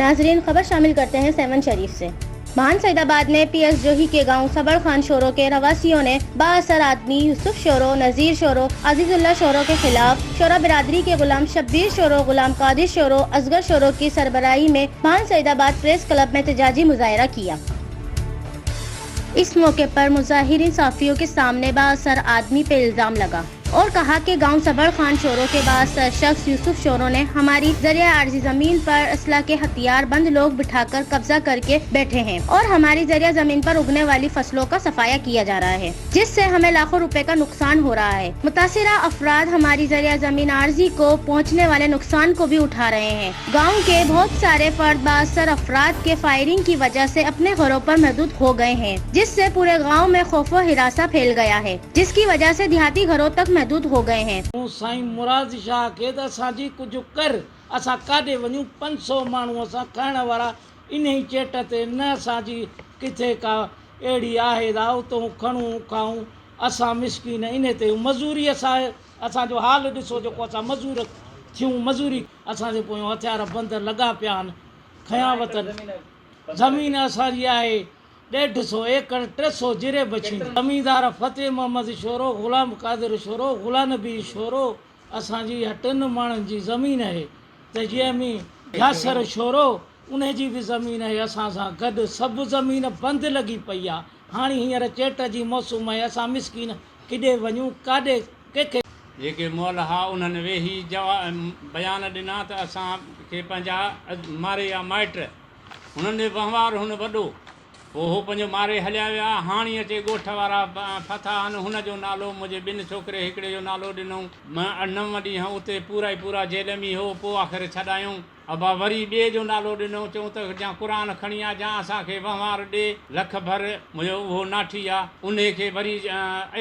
नाजरीन, खबर शामिल करते हैं सेवन शरीफ से। महान सईदाबाद में पीएस जोही के गांव सबड़ खान शोरो के रवासियों ने बाअसर आदमी यूसुफ शोरो, नजीर शोरो, अजीजुल्लाह शोरो के खिलाफ शोरा बिरादरी के गुलाम Shabbir sorrow, Ghulam Qadir sorrow, Asghar sorrow की सरबराही में महान सईदाबाद प्रेस क्लब में एहतजाजी मुजाहरा किया। इस मौके पर मुजाहिरीन साफियों के सामने बाअसर आदमी पे इल्जाम लगा और कहा कि गांव सबड़ खान शोरो के बाअसर शख्स यूसुफ शोरो ने हमारी जरिया आर्जी जमीन पर असला के हथियार बंद लोग बिठाकर कब्जा करके बैठे हैं और हमारी जरिया जमीन पर उगने वाली फसलों का सफाया किया जा रहा है, जिससे हमें लाखों रुपए का नुकसान हो रहा है। मुतासिरा अफराद हमारी जरिया जमीन आर्जी को पहुँचने वाले नुकसान को भी उठा रहे हैं। गाँव के बहुत सारे फर्द बाअसर अफराद के फायरिंग की वजह से अपने घरों पर महदूद हो गए हैं, जिससे पूरे गाँव में खौफो हिरासा फैल गया है, जिसकी वजह से देहाती घरों तक महदूद हो गए हैं। साईं मुराद शाह के त असांजी कुछ कर, असां काॾे वञूं 500 माण्हू असां खाइण वारा इन ई चेट ते न, असांजी किथे का अहिड़ी आहे त उतां खणूं खाऊं, असां मिसकीन इन ते मज़ूरी असांजो हाल ॾिसो, जेको असां मज़ूर थियूं, मज़ूरी असांजे पोयों हथियार बंद लॻा पिया आहिनि, खयां वतन ज़मीन असांजी आहे 150 एकड़ 300 जिरे बची। ज़मींदार फतेह Mohammad sorrow, Ghulam Qadir sorrow, Ghulam Nabi sorrow, असांजी टिनि माण्हुनि जी ज़मीन आहे त जीअं में यासर शोरो उन जी बि ज़मीन आहे, असां सां गॾु सभु ज़मीन बंदि लॻी पई आहे। हाणे हींअर चेट जी मौसम आहे, असां मिसकीन किॾे वञूं, काॾे कंहिंखे जेके मोल हा उन्हनि वेही बयान ॾिना त असांखे पंहिंजा मारे या माइट हुननि जो वहिंवार हुन वॾो पोइ हो पंहिंजो मारे हलिया विया। हाणे अचे ॻोठ वारा फथा आहिनि, हुनजो नालो मुंहिंजे ॿिनि छोकिरे हिकिड़े जो नालो ॾिनऊं। 9 ॾींहं उते पूरा जेल में हो, पोइ आख़िर छॾायूं। अबा वरी ॿिए जो नालो ॾिनऊं, चऊं त जा क़ुरान खणी आ, जा असांखे वहिंवार ॾे, लख भर मुंहिंजो उहो नाठी आहे, उन खे वरी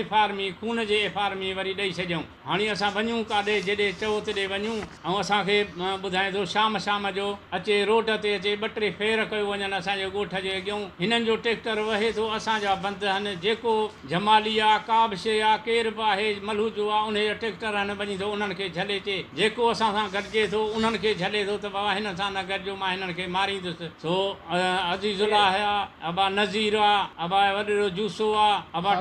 FR में खून जे FR में वरी ॾेई छॾियऊं। हाणे असां वञूं काॾे, जॾहिं चओ तॾहिं वञूं। ऐं असांखे ॿुधाए थो शाम जो अचे रोड ते अचे 2-3 फेर कयो वञनि असांजे ॻोठ जे अॻियां। हिननि जो ट्रैक्टर वहे थो, असांजा बंदि आहिनि, जेको जमाली आहे, का बि शइ आहे, केरु बि आहे मलहू जो आहे, उन जा ट्रैक्टर आहिनि, वञी थो उन्हनि खे झले अचे। जेको असां सां गॾिजे थो उन्हनि खे झले थो त बाबा हिन सां न गॾिजो, मां हिननि खे मारींदुसि। सो अज़ीज़ुल्लाह आहे, अबा नज़ीर आहे, अबा वॾो जूसो आहे, अबा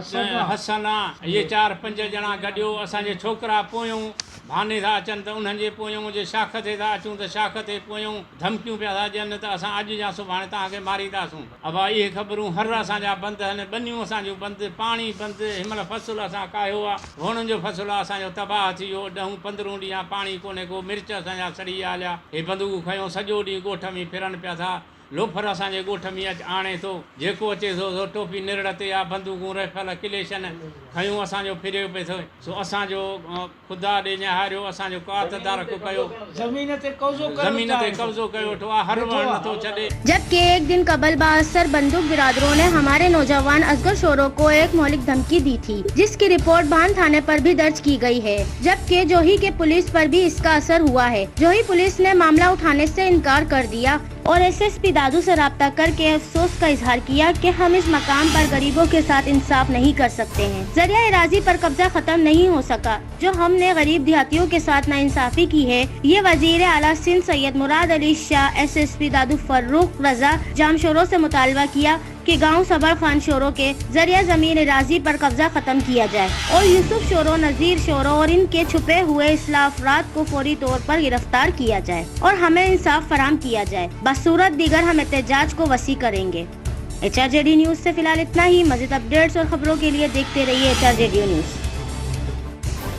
हसन आहे, इहे 4-5 ॼणा गॾियो। असांजे छोकिरा पोयूं भाने था अचनि त उन्हनि जे पोयूं, जे शाख ते था अचूं त शाख ते पोयूं धमकियूं पिया था ॾियनि त असां अॼु जा सुभाणे तव्हांखे मारींदासूं। अबा इहे ख़बरूं हर असांजा बंदि आहिनि, ॿनियूं असांजूं बंदि, पाणी बंदि। हिनमहिल फ़सुलु असां कायो आहे, वणनि जो फ़सुलु आहे असांजो तबाह थी वियो। 10-15 ॾींहं पाणी कोन्हे को, मिर्च असांजा सड़ी विया हलिया। हे बंदूक खयों सॼो ॾींहुं ॻोठ में फिरनि पिया था। लोफर असांजे ॻोठ में आणे थो, जेको अचे थो टोपी निरड़ ते आहे, बंदूकूं राइफल किलेशन खयूं, असांजो फिरियो पिए थो। सो असांजो ख़ुदा ॾे निहारियो, असांजो कातदार कयो, ज़मीन ते कब्ज़ो कयो वेठो आहे, हर वण नथो छॾे। जबकि एक दिन कबल बाअसर बंदूक बिरादरों ने हमारे नौजवान असगर शोरो को एक मौलिक धमकी दी थी, जिसकी रिपोर्ट बान थाने पर भी दर्ज की गई है। जबकि जोही के पुलिस पर भी इसका असर हुआ है। जोही पुलिस ने मामला उठाने से इनकार कर दिया और SSP दादू से राब्ता करके अफसोस का इजहार किया कि हम इस मकाम पर गरीबों के साथ इंसाफ नहीं कर सकते हैं। जरिया एराजी पर कब्जा खत्म नहीं हो सका, जो हमने गरीब देहातियों के साथ नाइंसाफी की है। ये वजीर आला सिंध सैयद मुराद अली शाह SSP दादू फर्रुख रजा जामशोरों से मुतालबा किया कि गांव सबड़ खान शोरो के जरिया जमीन एराजी पर कब्जा खत्म किया जाए और यूसुफ शोरो, नजीर शोरो और इनके छुपे हुए इस्लाह अफराद को फौरी तौर पर गिरफ्तार किया जाए और हमें इंसाफ फराम किया जाए। बसूरत दीगर हम एहतजाज को वसी करेंगे। HRJD न्यूज से फिलहाल इतना ही। मज़ीद अपडेट्स और खबरों के लिए देखते रहिए HRJD न्यूज।